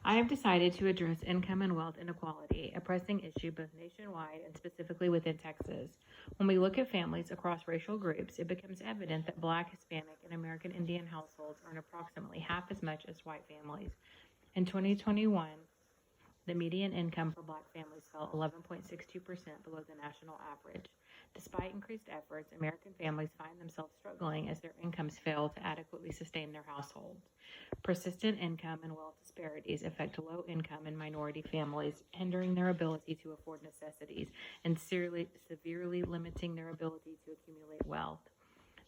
I have decided to address income and wealth inequality, a pressing issue both nationwide and specifically within Texas. When we look at families across racial groups, it becomes evident that Black, Hispanic, and American Indian households earn approximately half as much as white families. In 2021, the median income for Black families fell 11.62% below the national average. Despite increased efforts, American families find themselves struggling as their incomes fail to adequately sustain their households. Persistent income and wealth disparities affect low income and minority families, hindering their ability to afford necessities and severely limiting their ability to accumulate wealth.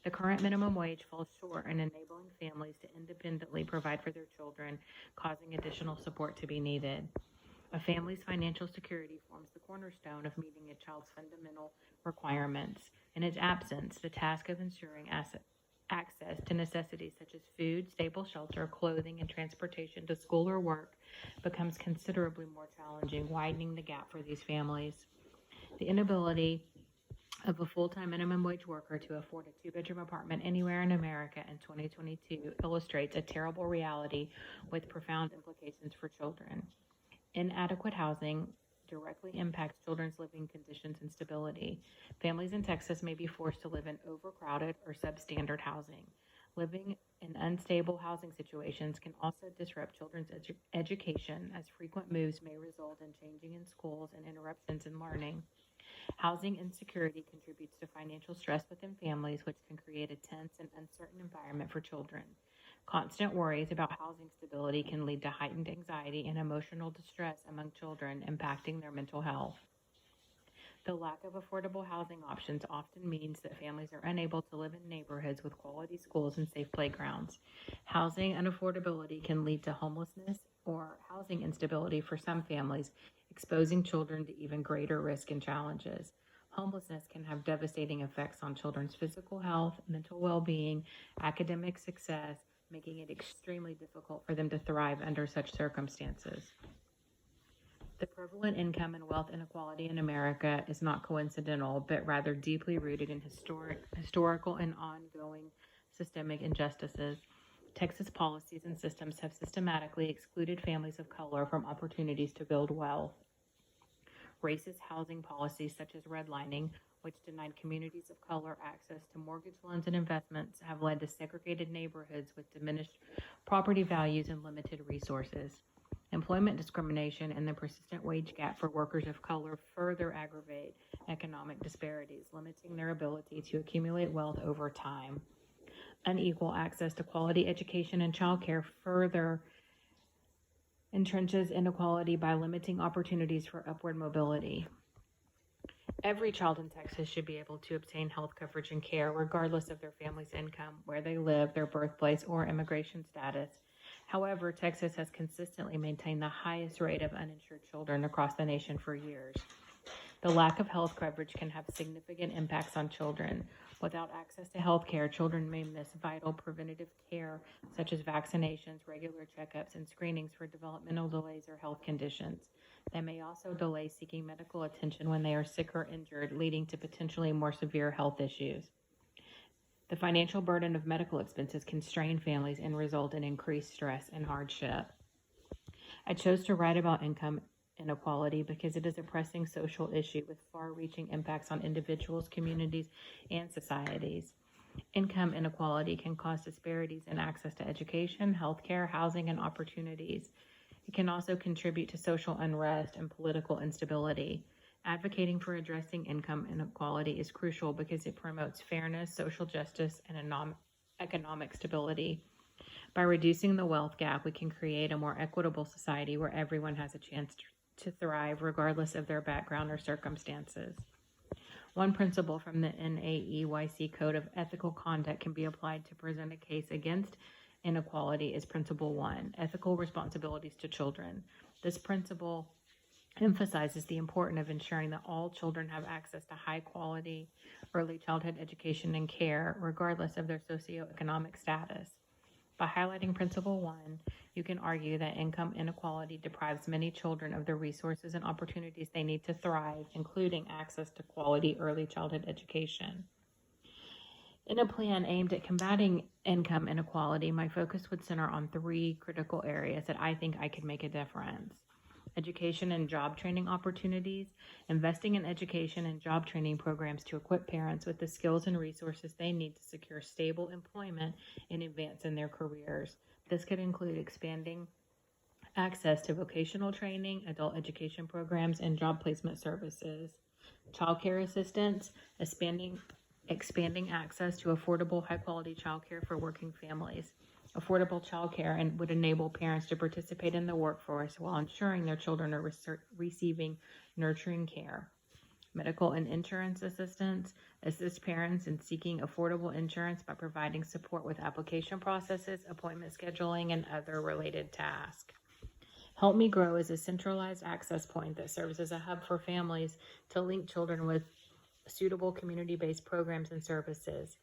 The current minimum wage falls short in enabling families to independently provide for their children, causing additional support to be needed. A family's financial security forms the cornerstone of meeting a child's fundamental requirements. In its absence, the task of ensuring access to necessities such as food, stable shelter, clothing, and transportation to school or work becomes considerably more challenging, widening the gap for these families. The inability of a full-time minimum wage worker to afford a two-bedroom apartment anywhere in America in 2022 illustrates a terrible reality with profound implications for children. Inadequate housing directly impacts children's living conditions and stability. Families in Texas may be forced to live in overcrowded or substandard housing. Living in unstable housing situations can also disrupt children's education, as frequent moves may result in changing in schools and interruptions in learning. Housing insecurity contributes to financial stress within families, which can create a tense and uncertain environment for children. Constant worries about housing stability can lead to heightened anxiety and emotional distress among children, impacting their mental health. The lack of affordable housing options often means that families are unable to live in neighborhoods with quality schools and safe playgrounds. Housing unaffordability can lead to homelessness or housing instability for some families, exposing children to even greater risk and challenges. Homelessness can have devastating effects on children's physical health, mental well-being, academic success, making it extremely difficult for them to thrive under such circumstances. The prevalent income and wealth inequality in America is not coincidental, but rather deeply rooted in historical and ongoing systemic injustices. Texas policies and systems have systematically excluded families of color from opportunities to build wealth. Racist housing policies such as redlining, which denied communities of color access to mortgage loans and investments, have led to segregated neighborhoods with diminished property values and limited resources. Employment discrimination and the persistent wage gap for workers of color further aggravate economic disparities, limiting their ability to accumulate wealth over time. Unequal access to quality education and childcare further entrenches inequality by limiting opportunities for upward mobility. Every child in Texas should be able to obtain health coverage and care regardless of their family's income, where they live, their birthplace, or immigration status. However, Texas has consistently maintained the highest rate of uninsured children across the nation for years. The lack of health coverage can have significant impacts on children. Without access to health care, children may miss vital preventative care such as vaccinations, regular checkups, and screenings for developmental delays or health conditions. They may also delay seeking medical attention when they are sick or injured, leading to potentially more severe health issues. The financial burden of medical expenses can strain families and result in increased stress and hardship. I chose to write about income inequality because it is a pressing social issue with far-reaching impacts on individuals, communities, and societies. Income inequality can cause disparities in access to education, healthcare, housing, and opportunities. It can also contribute to social unrest and political instability. Advocating for addressing income inequality is crucial because it promotes fairness, social justice, and economic stability. By reducing the wealth gap, we can create a more equitable society where everyone has a chance to thrive regardless of their background or circumstances. One principle from the NAEYC Code of Ethical Conduct can be applied to present a case against inequality is Principle 1, Ethical Responsibilities to Children. This principle emphasizes the importance of ensuring that all children have access to high-quality early childhood education and care, regardless of their socioeconomic status. By highlighting Principle 1, you can argue that income inequality deprives many children of the resources and opportunities they need to thrive, including access to quality early childhood education. In a plan aimed at combating income inequality, my focus would center on 3 critical areas that I think I could make a difference. Education and job training opportunities, investing in education and job training programs to equip parents with the skills and resources they need to secure stable employment and advance in their careers. This could include expanding access to vocational training, adult education programs, and job placement services. Childcare assistance, expanding access to affordable, high-quality childcare for working families. Affordable childcare and would enable parents to participate in the workforce while ensuring their children are receiving nurturing care. Medical and insurance assistance, assist parents in seeking affordable insurance by providing support with application processes, appointment scheduling, and other related tasks. Help Me Grow is a centralized access point that serves as a hub for families to link children with suitable community-based programs and services.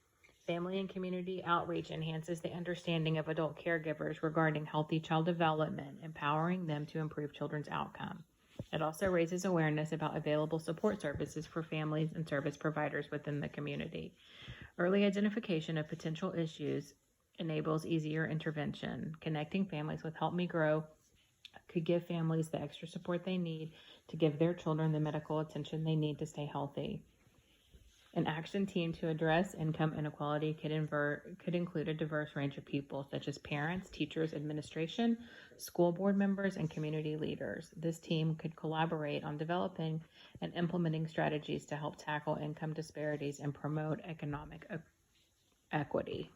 Family and community outreach enhances the understanding of adult caregivers regarding healthy child development, empowering them to improve children's outcome. It also raises awareness about available support services for families and service providers within the community. Early identification of potential issues enables easier intervention. Connecting families with Help Me Grow could give families the extra support they need to give their children the medical attention they need to stay healthy. An action team to address income inequality could include a diverse range of people, such as parents, teachers, administration, school board members, and community leaders. This team could collaborate on developing and implementing strategies to help tackle income disparities and promote economic equity.